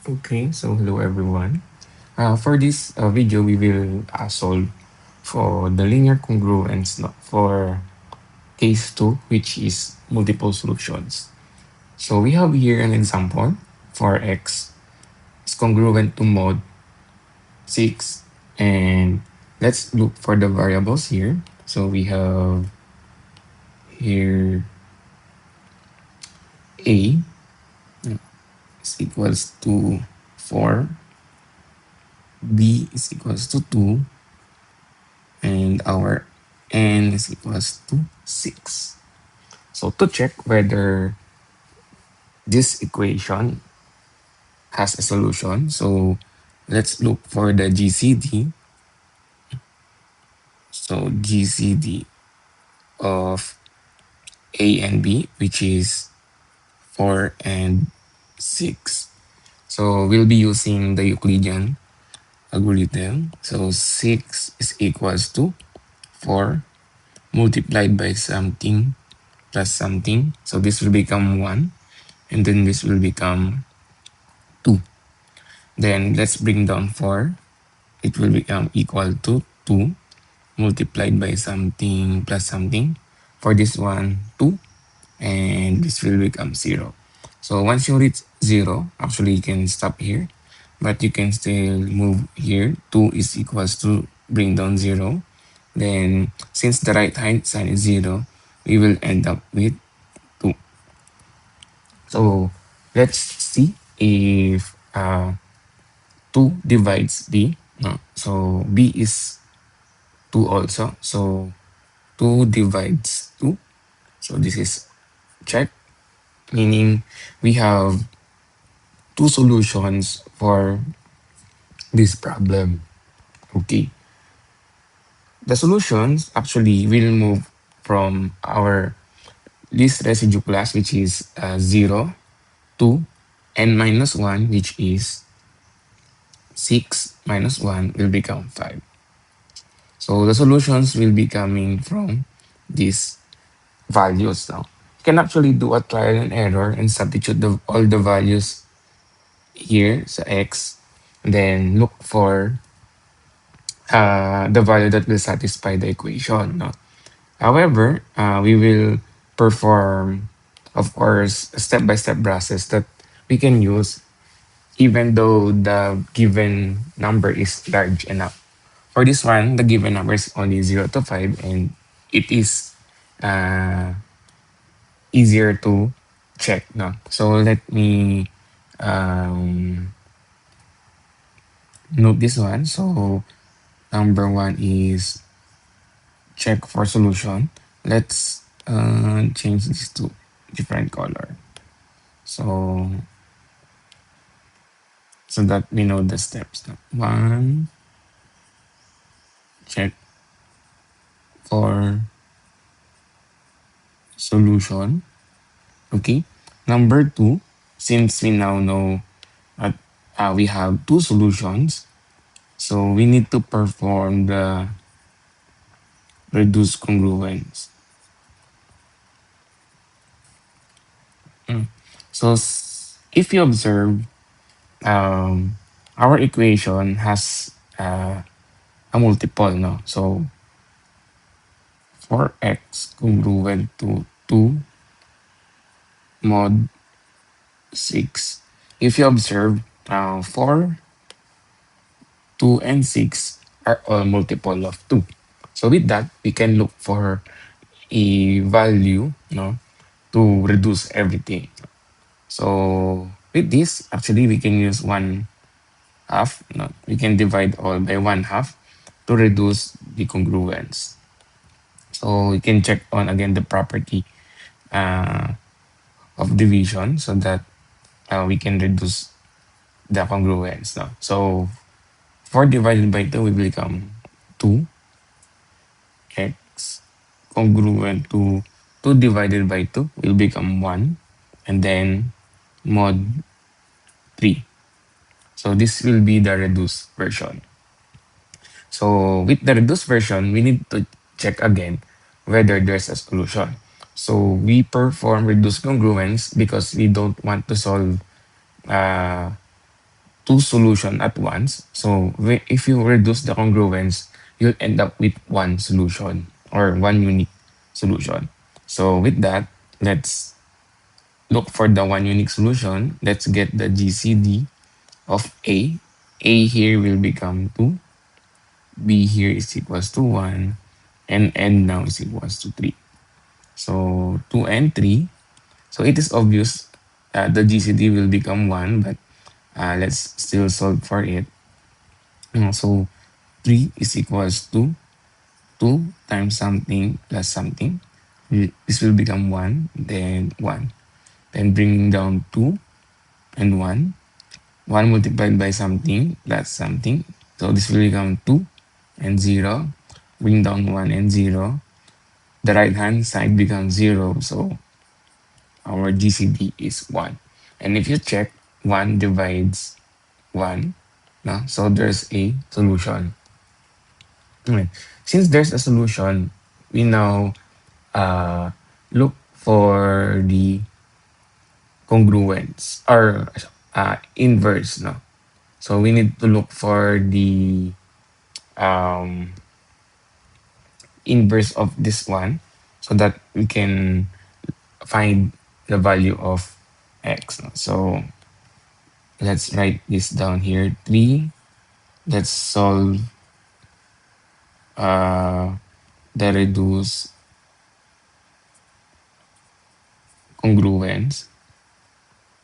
Okay, so hello everyone. For this video, we will solve for the linear congruence for case 2, which is multiple solutions. So we have here an example for x is congruent to mod 6, and let's look for the variables here. So we have here a is equals to 4, b is equals to 2, and our n is equals to 6. So to check whether this equation has a solution, so let's look for the GCD. So GCD of A and B, which is 4 and 6. So we'll be using the Euclidean algorithm. So 6 is equals to 4 multiplied by something plus something. So this will become 1, and then this will become 2. Then let's bring down 4. It will become equal to 2 multiplied by something plus something. For this one, 2, and this will become 0. So once you reach 0, actually you can stop here, but you can still move here. 2 is equals to bring down 0. Then since the right hand side is 0, we will end up with 2. So let's see if 2 divides B. No. So B is 2 also. So 2 divides 2. So this is check, meaning we have two solutions for this problem. Okay. The solutions actually will move from our least residue class, which is 0, to n minus 1, which is 6 minus 1 will become 5. So the solutions will be coming from these values now. You can actually do a trial and error and substitute all the values here sa x, then look for the value that will satisfy the equation. No? However, we will perform, of course, a step-by-step process that we can use even though the given number is large enough. For this one, the given number is only 0 to 5, and it is uh, easier to check. No? So let me um, note this one. So number one is check for solution. Let's change this to different color. So so that we know the steps. Now, one, check for solution. Okay. Number two, since we now know that we have two solutions, so we need to perform the reduce congruence. Mm. So if you observe, our equation has a multiple, no? So 4x congruent to 2 mod 6. If you observe, 4, 2, and 6 are all multiple of 2. So with that, we can look for a value, no, to reduce everything. So with this, actually, we can use 1/2. No, we can divide all by 1/2 to reduce the congruence. So we can check on again the property uh, of division so that we can reduce the congruence. No? So 4 divided by 2 will become 2. X congruent to 2 divided by 2 will become 1. And then mod 3. So this will be the reduced version. So with the reduced version, we need to check again whether there's a solution. So we perform reduced congruence because we don't want to solve uh, two solution at once. So if you reduce the congruence, you'll end up with one solution or one unique solution. So with that, let's look for the one unique solution. Let's get the GCD of A. A here will become 2. B here is equals to 1. And N now is equals to 3. So 2 and 3. So it is obvious the GCD will become 1, but let's still solve for it. So 3 is equals to 2 times something plus something. This will become 1, then 1. Then bringing down 2 and 1. 1 multiplied by something plus something. So this will become 2 and 0. Bring down 1 and 0. The right hand side becomes 0. So our GCD is 1. And if you check, 1 divides 1. No? So there's a solution. Okay. Since there's a solution, we now uh, look for the congruence or inverse. No? So we need to look for the um, inverse of this one so that we can find the value of x. No? So let's write this down here. 3. Let's solve uh, the reduced congruence.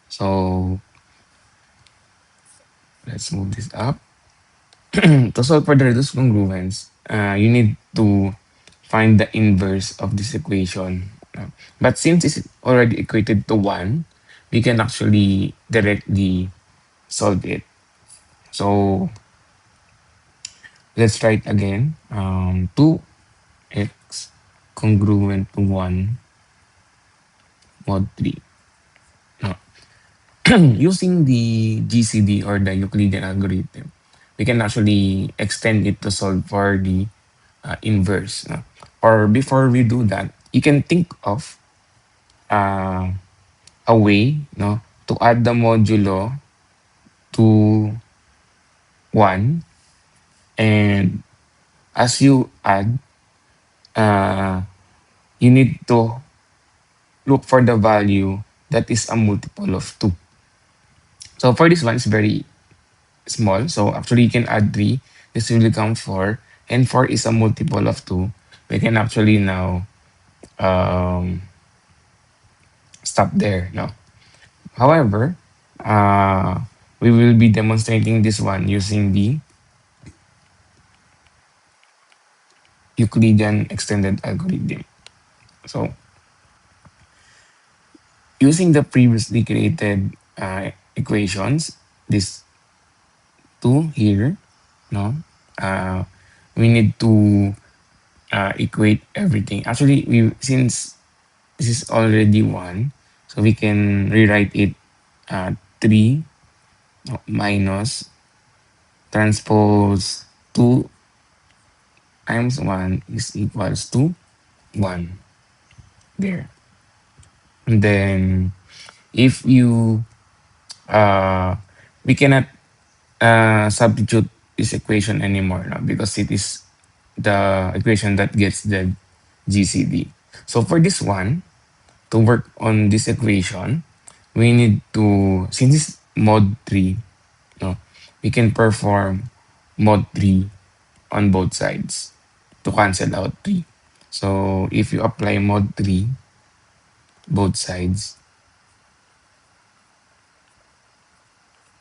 So let's move this up. To solve for the reduced congruence, you need to find the inverse of this equation. But since it's already equated to 1, we can actually directly solve it. So let's try it again. 2x congruent to 1 mod 3. Now, using the GCD or the Euclidean algorithm, we can actually extend it to solve for the inverse. No? Or before we do that, you can think of uh, a way no, to add the modulo to 1. And as you add, uh, you need to look for the value that is a multiple of 2. So for this one, it's very small. So actually, you can add 3. This will become 4. And 4 is a multiple of 2. We can actually now um, stop there. No? However, uh, we will be demonstrating this one using the Euclidean extended algorithm. So using the previously created equations, these two here, no, uh, we need to equate everything. Actually, we since this is already 1, so we can rewrite it 3 no, minus transpose 2 times 1 is equals to 1 there. And then if you we cannot substitute this equation anymore now because it is the equation that gets the GCD. So for this one, to work on this equation, we need to, since it's mod 3, no, we can perform mod 3 on both sides to cancel out 3. So if you apply mod 3 both sides,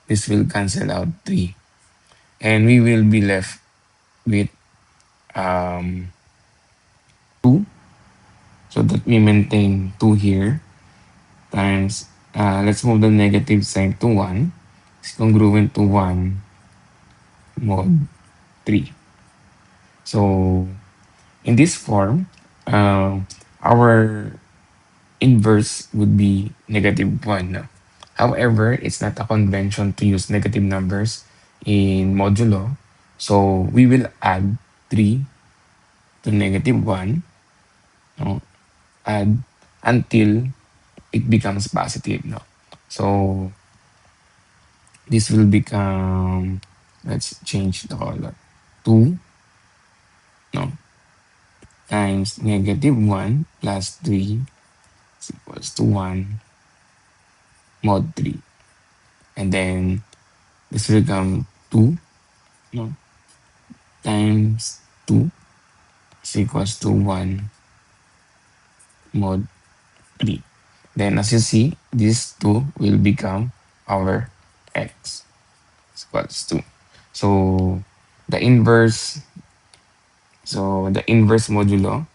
this will cancel out 3. And we will be left with 2 so that we maintain 2 here times, let's move the negative sign to 1. It's congruent to 1 mod 3. So in this form, our inverse would be negative 1. No? However, it's not a convention to use negative numbers in modulo. So we will add 3 to negative 1. No? Add until it becomes positive. No? So this will become, let's change the color, 2, no, times -1 plus 3 is equals to 1 mod 3. And then this will become 2, no, times 2 is equals to 1 mod 3. Then as you see, these 2 will become our x is equals to. So the inverse, the inverse modulo,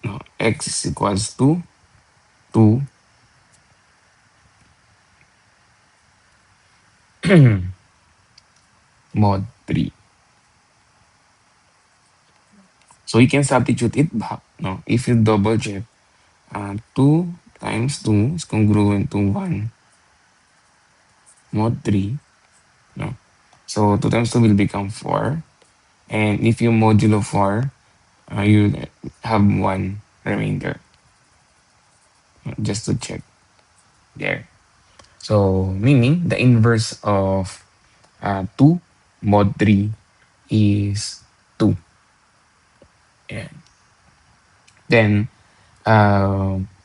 no, x is equals to 2 mod 3. So you can substitute it back. No, if you double check, 2 times 2 is congruent to 1 mod 3. No, so 2 times 2 will become 4. And if you modulo 4, you have 1 remainder. Just to check there. So meaning the inverse of 2 mod 3 is 2. Yeah. Then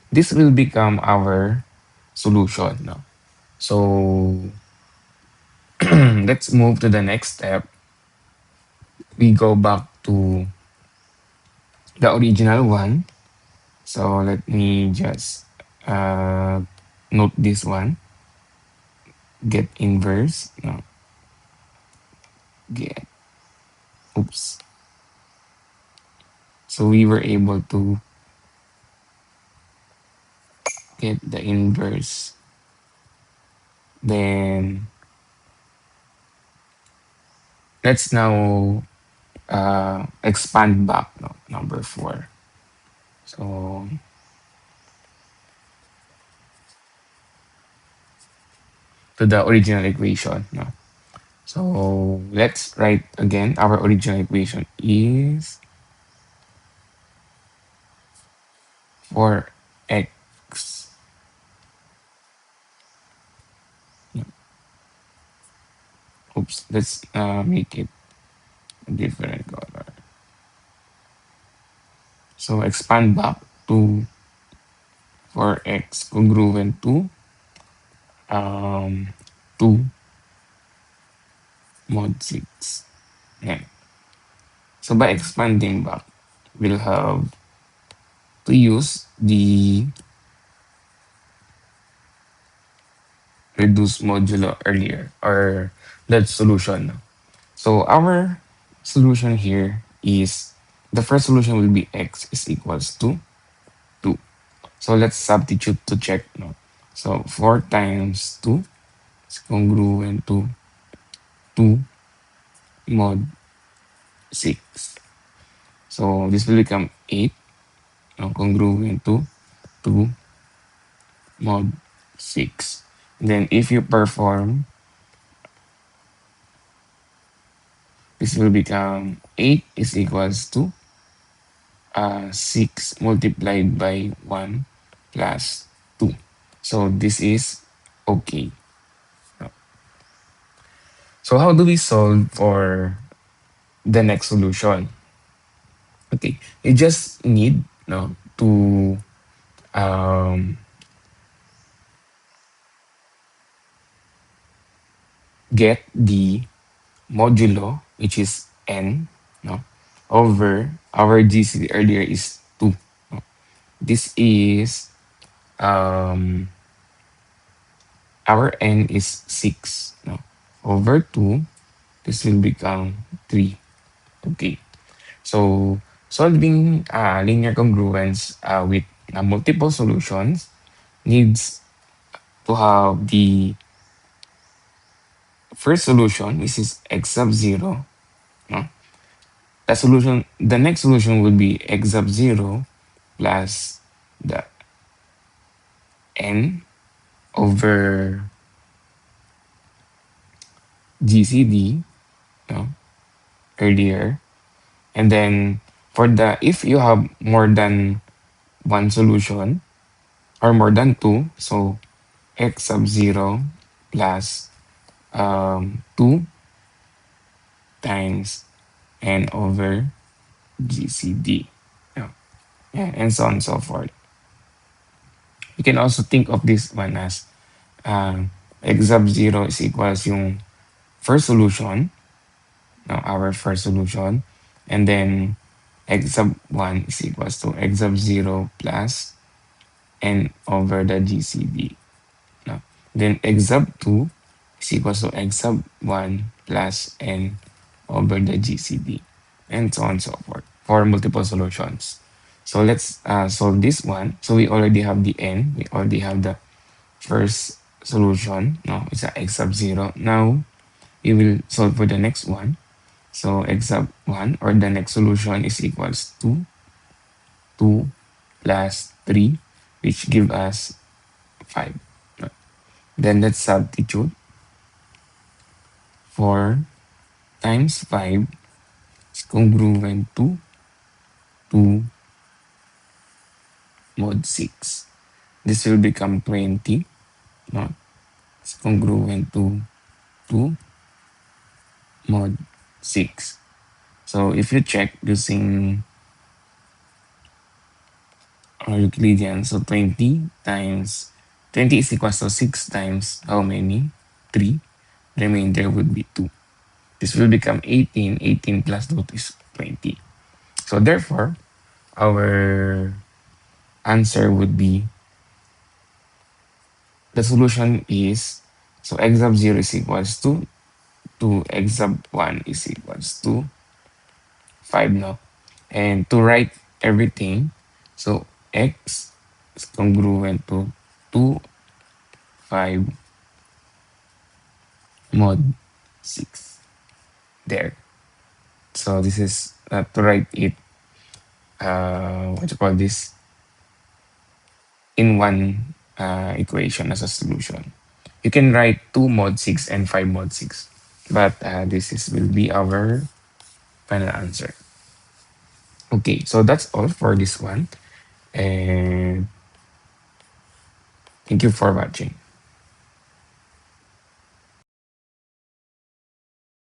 this will become our solution. No? So let's move to the next step. We go back to the original one. So let me just uh, note this one. Get inverse. No, get. Oops. So we were able to get the inverse. Then let's now expand back. No, number 4. So to the original equation. No? So let's write again. Our original equation is 4x. Oops, let's make it a different color. So expand back to 4x congruent to um, 2 mod 6. Yeah. So by expanding back, we'll have to use the reduced modulo earlier or that solution. So our solution here is the first solution will be x is equals to 2. So let's substitute to check. No? So 4 times 2 is congruent to 2 mod 6. So this will become 8, no? Congruent to 2 mod 6. Then if you perform, this will become 8 is equals to 6 multiplied by 1 plus 2. So this is okay. So how do we solve for the next solution? Okay, you just need no to um, get the modulo, which is n, no, over our GC earlier is 2. No? This is our n is 6. No? Over 2, this will become 3. Okay. So solving linear congruence with multiple solutions needs to have the first solution, which is x sub 0. No? The next solution will be x sub 0 plus the n over GCD, no? Earlier. And then for the, if you have more than one solution or more than two, so x sub 0 plus 2 times n over GCD. Yeah, yeah, and so on and so forth. You can also think of this one as x sub 0 is equals yung first solution, no, our first solution, and then x sub 1 is equals to x sub 0 plus n over the GCD. No? Then x sub 2 is equals to x sub 1 plus n over the GCD, and so on and so forth for multiple solutions. So let's solve this one. So we already have the n, we already have the first solution. No, it's a x sub 0. Now we will solve for the next one. So x sub 1 or the next solution is equals to 2 plus 3, which give us 5. No. Then let's substitute. 4 times 5 is congruent to 2 mod 6. This will become 20. No? It's congruent to 2 mod 6. So if you check using Euclidean, so 20 times 20 is equals to 6 times how many? 3. Remainder would be 2. This will become 18. 18 plus 2 is 20. So therefore, our answer would be the solution is, so x sub 0 is equals to 2, x sub 1 is equals to 5 now. And to write everything, so x is congruent to 2, 5 mod 6 there. So this is to write it, what you call this, in one equation as a solution. You can write 2 mod 6 and 5 mod 6, but this is will be our final answer. Okay, so that's all for this one, and thank you for watching.